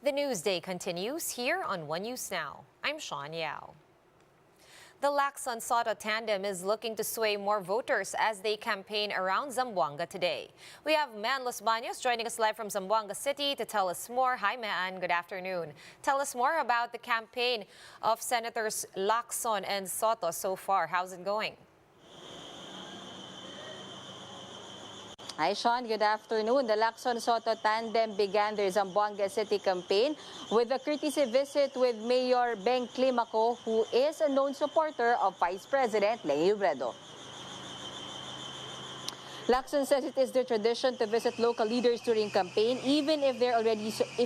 The Newsday continues here on One News Now. I'm Sean Yao. The Lacson-Soto tandem is looking to sway more voters as they campaign around Zamboanga today. We have Man Los Baños joining us live from Zamboanga City to tell us more. Hi, Man. Good afternoon. Tell us more about the campaign of Senators Lacson and Soto so far. How's it going? Hi, Sean. Good afternoon. The Lacson-Soto tandem began their Zamboanga City campaign with a courtesy visit with Mayor Beng Climaco, who is a known supporter of Vice President Leni Robredo. Lacson says it is their tradition to visit local leaders during campaign, even if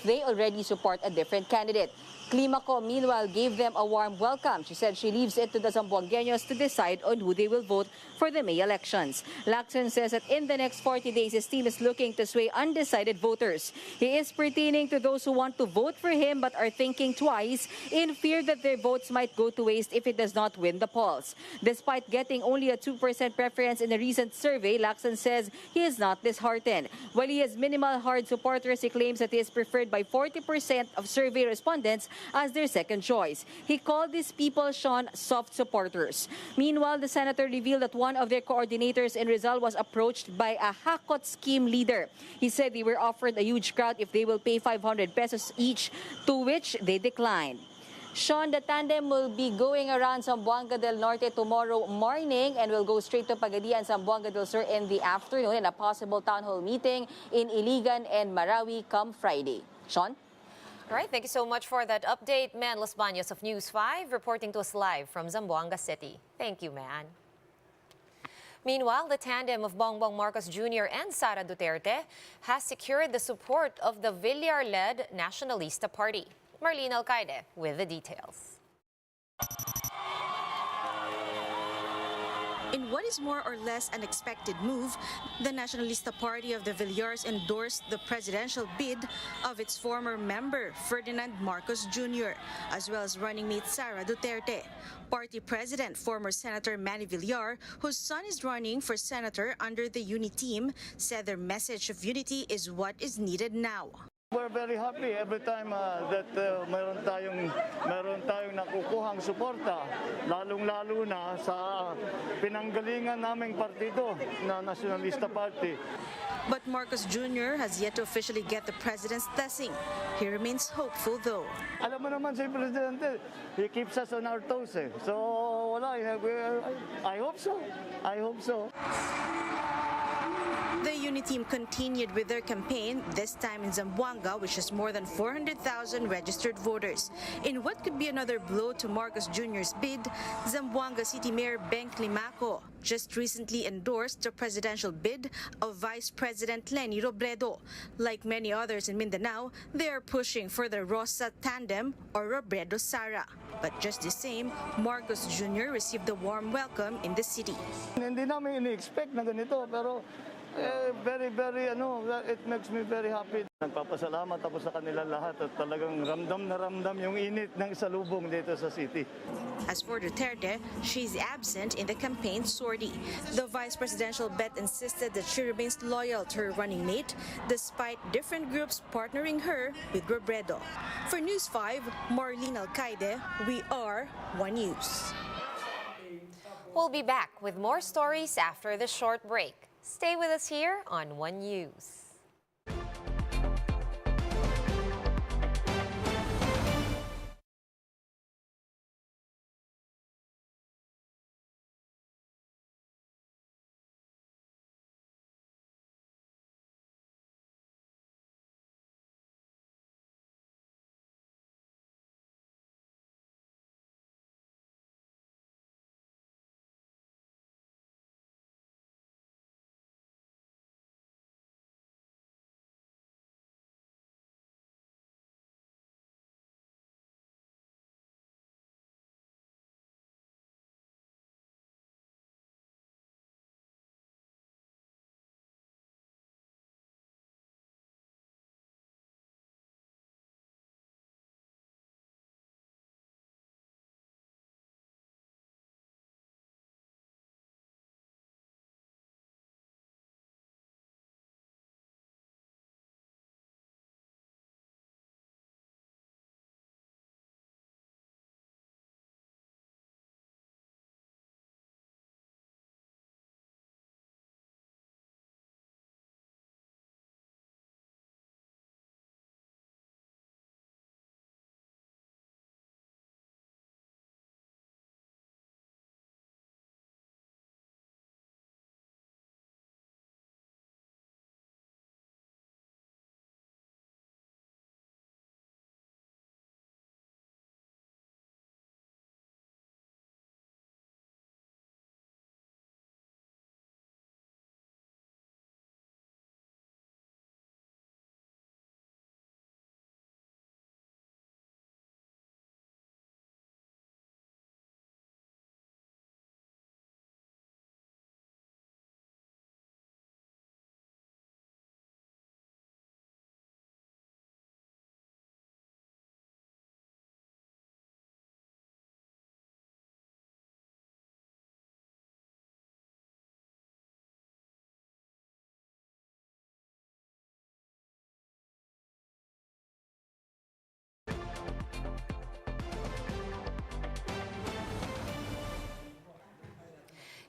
they already support a different candidate. Climaco, meanwhile, gave them a warm welcome. She said she leaves it to the Zamboangueños to decide on who they will vote for the May elections. Lacson says that in the next 40 days, his team is looking to sway undecided voters. He is pertaining to those who want to vote for him but are thinking twice in fear that their votes might go to waste if it does not win the polls. Despite getting only a 2% preference in a recent survey, Lacson says he is not disheartened. While he has minimal hard supporters, he claims that he is preferred by 40% of survey respondents as their second choice. He called these people, Sean, soft supporters. Meanwhile, the senator revealed that one of their coordinators in Rizal was approached by a Hakot scheme leader. He said they were offered a huge crowd if they will pay 500 pesos each, to which they declined. Sean, the tandem will be going around Zamboanga del Norte tomorrow morning and will go straight to Pagadian, Zamboanga del Sur in the afternoon, and a possible town hall meeting in Iligan and Marawi come Friday. Sean? All right, thank you so much for that update. Man Los Baños of News 5 reporting to us live from Zamboanga City. Thank you, Man. Meanwhile, the tandem of Bongbong Marcos Jr. and Sara Duterte has secured the support of the Villar-led Nacionalista Party. Marlene Alcaide with the details. In what is more or less an expected move, the Nacionalista Party of the Villars endorsed the presidential bid of its former member, Ferdinand Marcos Jr., as well as running mate Sara Duterte. Party President, former Senator Manny Villar, whose son is running for senator under the UNI team, said their message of unity is what is needed now. We're very happy every time that meron tayong nakukuhang suporta, lalong-lalo na sa pinanggalingan naming partido na Nacionalista Party. But Marcos Jr. has yet to officially get the president's blessing. He remains hopeful though. Alam mo naman si Presidente, he keeps us on our toes eh. So wala, I hope so. I hope so. The UNI team continued with their campaign, this time in Zamboanga, which has more than 400,000 registered voters. In what could be another blow to Marcos Jr.'s bid, Zamboanga City Mayor Beng Climaco just recently endorsed the presidential bid of Vice President Leni Robredo. Like many others in Mindanao, they are pushing for the Rosa tandem or Robredo-Sara. But just the same, Marcos Jr. received a warm welcome in the city. Hindi namin ini-expect na ganito, pero it makes me very happy. Nagpapasalamat ako sa kanila lahat at talagang ramdam na ramdam yung init ng salubong dito sa city. As for Duterte, she's absent in the campaign sortie. The vice presidential bet insisted that she remains loyal to her running mate, despite different groups partnering her with Robredo. For News 5, Marlene Alcaide, we are One News. We'll be back with more stories after the short break. Stay with us here on One News.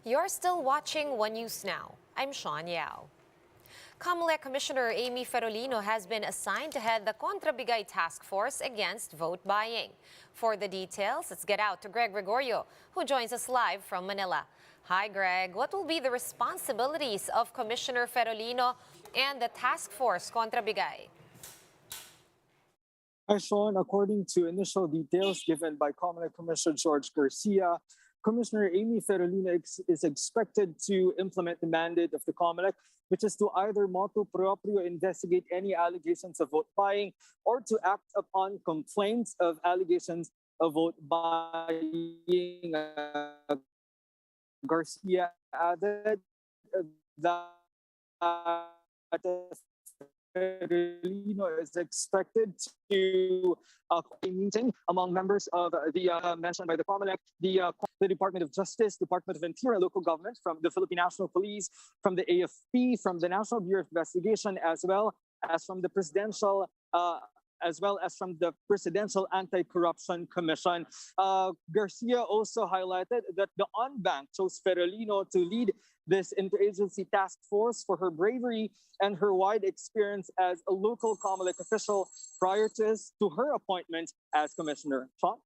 You're still watching One News Now. I'm Sean Yao. COMELEC Commissioner Amy Ferolino has been assigned to head the Contrabigay Task Force against vote buying. For the details, let's get out to Greg Gregorio, who joins us live from Manila. Hi, Greg. What will be the responsibilities of Commissioner Ferolino and the Task Force Contrabigay? Hi, Sean. According to initial details given by COMELEC Commissioner George Garcia, Commissioner Amy Ferolino is expected to implement the mandate of the COMELEC, which is to either motu proprio investigate any allegations of vote buying or to act upon complaints of allegations of vote buying. Garcia added that Ferolino is expected to a meeting among members of the mentioned by the COMELEC, the Department of Justice, Department of Interior, local government, from the Philippine National Police, from the AFP, from the National Bureau of Investigation, as well as from the Presidential Anti-Corruption Commission. Garcia also highlighted that the ONBank chose Ferolino to lead this interagency task force for her bravery and her wide experience as a local COMELEC official prior to her appointment as commissioner. Sean?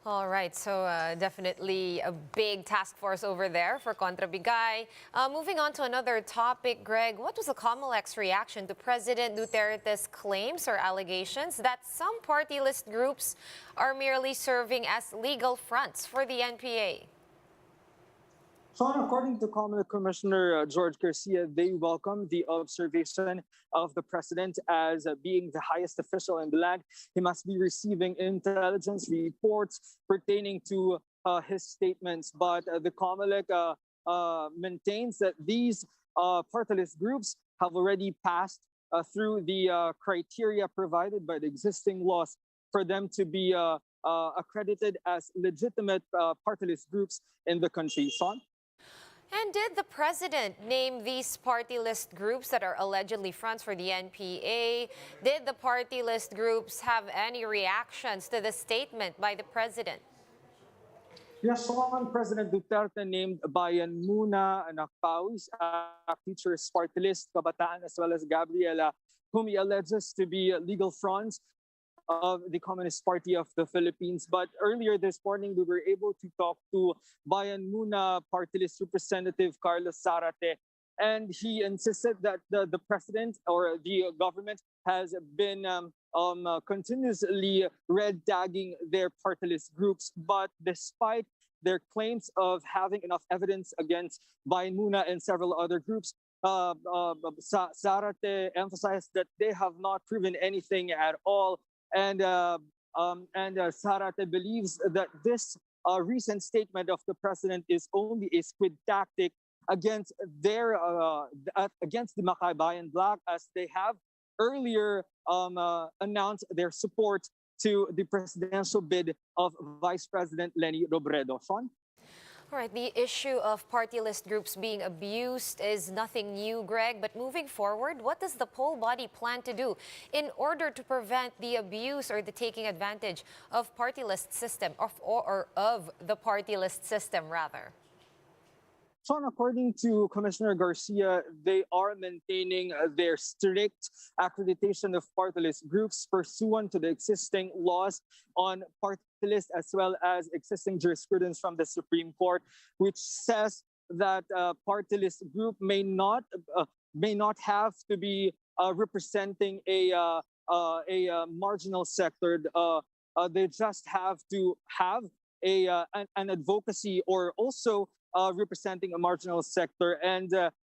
All right, so definitely a big task force over there for Contrabigay. Moving on to another topic, Greg, what was the COMELEC's reaction to President Duterte's claims or allegations that some party list groups are merely serving as legal fronts for the NPA? Sean, according to COMELEC Commissioner George Garcia, they welcome the observation of the president as being the highest official in the land. He must be receiving intelligence reports pertaining to his statements. But the COMELEC maintains that these party list groups have already passed through the criteria provided by the existing laws for them to be accredited as legitimate party list groups in the country. Sean? And did the president name these party list groups that are allegedly fronts for the NPA? Did the party list groups have any reactions to the statement by the president? Yes, Sean, President Duterte named Bayan Muna, Nakpaus, Teachers Party List, Kabataan, as well as Gabriela, whom he alleges to be legal fronts of the Communist Party of the Philippines. But earlier this morning, we were able to talk to Bayan Muna Party List Representative Carlos Zarate, and he insisted that the president or the government has been continuously red tagging their party list groups. But despite their claims of having enough evidence against Bayan Muna and several other groups, Zarate emphasized that they have not proven anything at all. And Zarate believes that this recent statement of the president is only a squid tactic against against the Makabayan Bloc, as they have earlier announced their support to the presidential bid of Vice President Leni Robredo. Sean? All right, the issue of party list groups being abused is nothing new, Greg, but moving forward, what does the poll body plan to do in order to prevent the abuse or the taking advantage of party list system, or of the party list system, rather? Sean, according to Commissioner Garcia, they are maintaining their strict accreditation of party list groups pursuant to the existing laws on party list, as well as existing jurisprudence from the Supreme Court, which says that party list group may not have to be representing a marginal sector. They just have to have an advocacy or also representing a marginal sector. And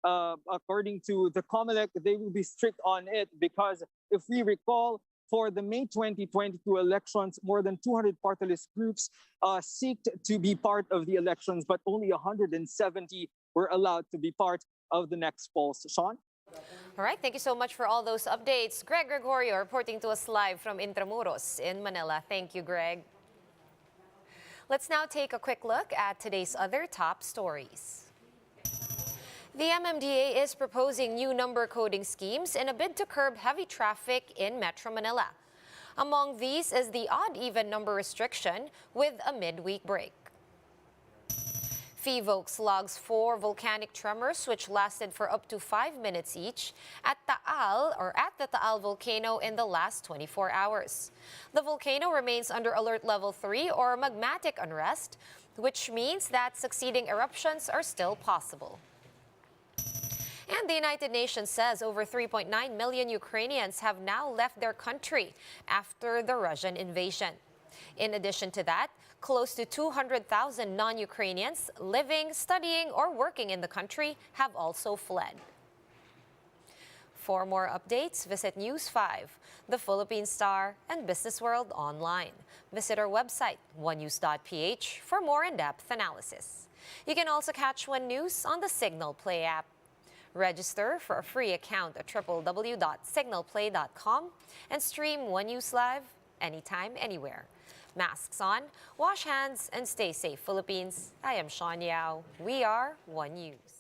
according to the COMELEC, they will be strict on it because if we recall, for the May 2022 elections, more than 200 party list groups seeked to be part of the elections, but only 170 were allowed to be part of the next polls. Sean? All right, thank you so much for all those updates. Greg Gregorio reporting to us live from Intramuros in Manila. Thank you, Greg. Let's now take a quick look at today's other top stories. The MMDA is proposing new number coding schemes in a bid to curb heavy traffic in Metro Manila. Among these is the odd-even number restriction with a midweek break. FIVOX logs 4 volcanic tremors which lasted for up to 5 minutes each at the Taal volcano in the last 24 hours. The volcano remains under alert level 3 or magmatic unrest, which means that succeeding eruptions are still possible. And the United Nations says over 3.9 million Ukrainians have now left their country after the Russian invasion. In addition to that, close to 200,000 non-Ukrainians living, studying, or working in the country have also fled. For more updates, visit News 5, The Philippine Star, and Business World online. Visit our website, onenews.ph, for more in-depth analysis. You can also catch One News on the Signal Play app. Register for a free account at www.signalplay.com and stream One News Live anytime, anywhere. Masks on, wash hands, and stay safe, Philippines. I am Sean Yao. We are One News.